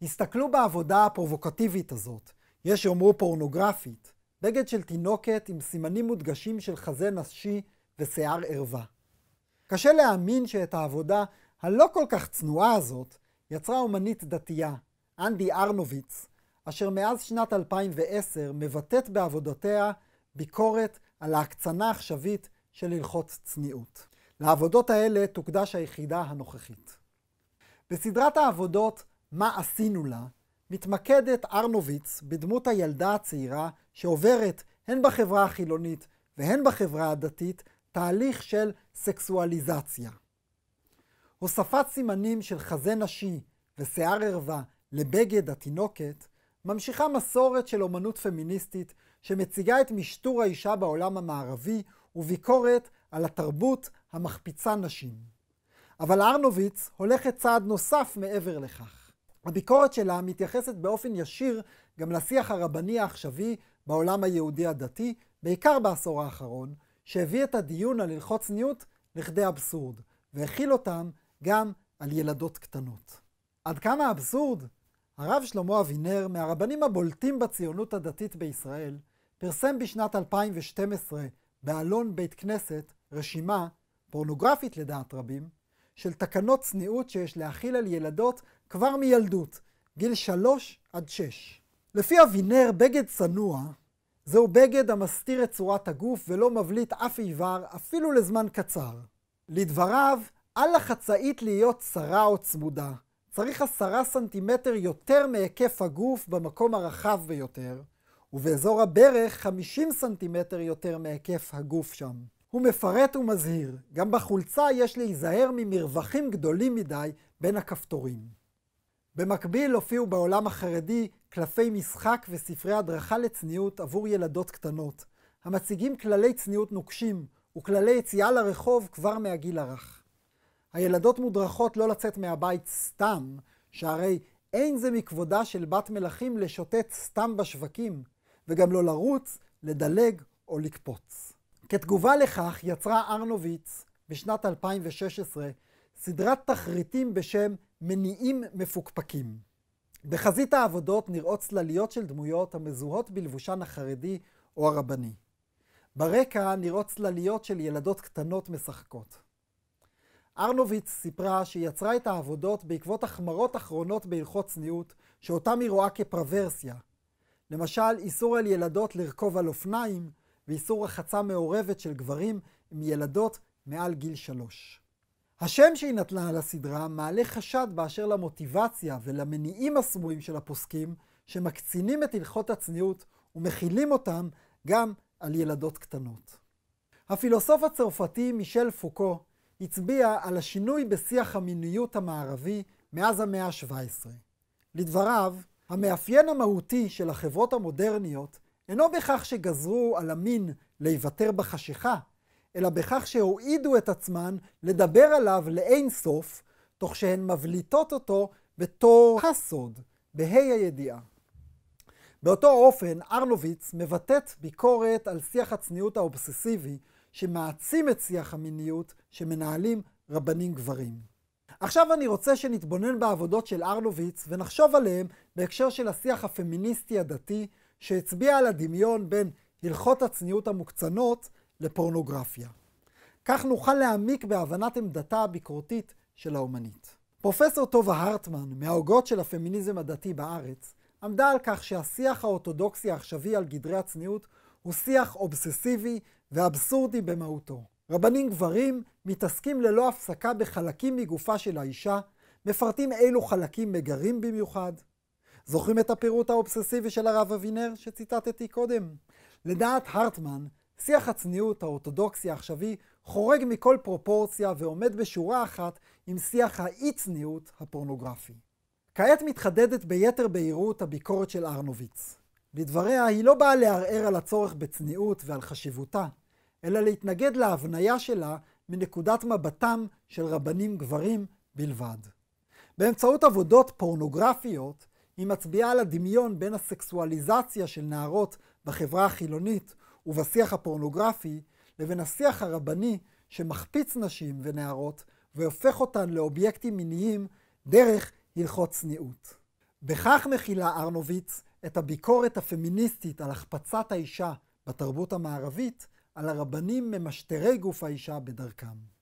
הסתכלו בעבודה הפרובוקטיבית הזאת, יש יאמרו פורנוגרפית, בגד של תינוקת עם סימנים מודגשים של חזה נשי ושיער ערווה. קשה להאמין שאת העבודה הלא כל כך צנועה הזאת יצרה אומנית דתייה, אנדי ארנוביץ, אשר מאז שנת 2010 מבטאת בעבודותיה ביקורת על ההקצנה העכשווית של הלכות צניעות. לעבודות האלה תוקדש היחידה הנוכחית. בסדרת העבודות "מה עשינו לה" מתמקדת ארנוביץ בדמות הילדה הצעירה שעוברת הן בחברה החילונית והן בחברה הדתית תהליך של סקסואליזציה. הוספת סימנים של חזה נשי ושיער ערווה לבגד התינוקת ממשיכה מסורת של אומנות פמיניסטית שמציגה את משטור האישה בעולם המערבי וביקורת על התרבות המחפיצה נשים. אבל ארנוביץ הולכת צעד נוסף מעבר לכך. הביקורת שלה מתייחסת באופן ישיר גם לשיח הרבני העכשווי בעולם היהודי הדתי, בעיקר בעשור האחרון, שהביא את הדיון על הלכות צניעות לכדי אבסורד, והכיל אותם גם על ילדות קטנות. עד כמה אבסורד? הרב שלמה אבינר, מהרבנים הבולטים בציונות הדתית בישראל, פרסם בשנת 2012 בעלון בית כנסת רשימה, פורנוגרפית לדעת רבים, של תקנות צניעות שיש להכיל על ילדות כבר מילדות, גיל 3 עד 6. לפי אבינר, בגד צנוע זהו בגד המסתיר את צורת הגוף ולא מבליט אף איבר אפילו לזמן קצר. לדבריו, על החצאית להיות צרה או צמודה. צריך 10 סנטימטר יותר מהיקף הגוף במקום הרחב ביותר, ובאזור הברך 50 סנטימטר יותר מהיקף הגוף שם. הוא מפרט ומזהיר, גם בחולצה יש להיזהר ממרווחים גדולים מדי בין הכפתורים. במקביל הופיעו בעולם החרדי קלפי משחק וספרי הדרכה לצניעות עבור ילדות קטנות, המציגים כללי צניעות נוקשים וכללי יציאה לרחוב כבר מהגיל הרך. הילדות מודרכות לא לצאת מהבית סתם, שהרי אין זה מכבודה של בת מלכים לשוטט סתם בשווקים, וגם לא לרוץ, לדלג או לקפוץ. כתגובה לכך יצרה ארנוביץ בשנת 2016 סדרת תחריטים בשם מניעים מפוקפקים. בחזית העבודות נראות צלליות של דמויות המזוהות בלבושן החרדי או הרבני. ברקע נראות צלליות של ילדות קטנות משחקות. ארנוביץ סיפרה שהיא יצרה את העבודות בעקבות החמרות אחרונות בהלכות צניעות שאותם היא רואה כפרוורסיה. למשל, איסור על ילדות לרכוב על אופניים ואיסור רחצה מעורבת של גברים עם ילדות מעל גיל 3. השם שהיא נתנה על הסדרה מעלה חשד באשר למוטיבציה ולמניעים הסמויים של הפוסקים שמקצינים את הלכות הצניעות ומכילים אותם גם על ילדות קטנות. הפילוסוף הצרפתי מישל פוקו הצביע על השינוי בשיח המיניות המערבי מאז המאה ה-17. לדבריו, המאפיין המהותי של החברות המודרניות אינו בכך שגזרו על המין להיוותר בחשיכה, אלא בכך שהועידו את עצמן לדבר עליו לאין סוף, תוך שהן מבליטות אותו בתור הסוד, בהי הידיעה. באותו אופן, ארנוביץ מבטאת ביקורת על שיח הצניעות האובססיבי, שמעצים את שיח המיניות שמנהלים רבנים גברים. עכשיו אני רוצה שנתבונן בעבודות של ארנוביץ ונחשוב עליהם בהקשר של השיח הפמיניסטי הדתי שהצביע על הדמיון בין הלכות הצניעות המוקצנות לפורנוגרפיה. כך נוכל להעמיק בהבנת עמדתה הביקורתית של האומנית. פרופסור טובה הרטמן, מההוגות של הפמיניזם הדתי בארץ, עמדה על כך שהשיח האורתודוקסי העכשווי על גדרי הצניעות הוא שיח אובססיבי ואבסורדי במהותו. רבנים גברים מתעסקים ללא הפסקה בחלקים מגופה של האישה, מפרטים אילו חלקים מגרים במיוחד. זוכרים את הפירוט האובססיבי של הרב אבינר שציטטתי קודם? לדעת הרטמן, שיח הצניעות האורתודוקסי העכשווי חורג מכל פרופורציה ועומד בשורה אחת עם שיח האי-צניעות הפורנוגרפי. כעת מתחדדת ביתר בהירות הביקורת של ארנוביץ. לדבריה היא לא באה לערער על הצורך בצניעות ועל חשיבותה, אלא להתנגד להבניה שלה מנקודת מבטם של רבנים גברים בלבד. באמצעות עבודות פורנוגרפיות היא מצביעה על הדמיון בין הסקסואליזציה של נערות בחברה החילונית ובשיח הפורנוגרפי לבין השיח הרבני שמחפיץ נשים ונערות והופך אותן לאובייקטים מיניים דרך הלכות צניעות. בכך מכילה ארנוביץ את הביקורת הפמיניסטית על החפצת האישה בתרבות המערבית על הרבנים ממשטרי גוף האישה בדרכם.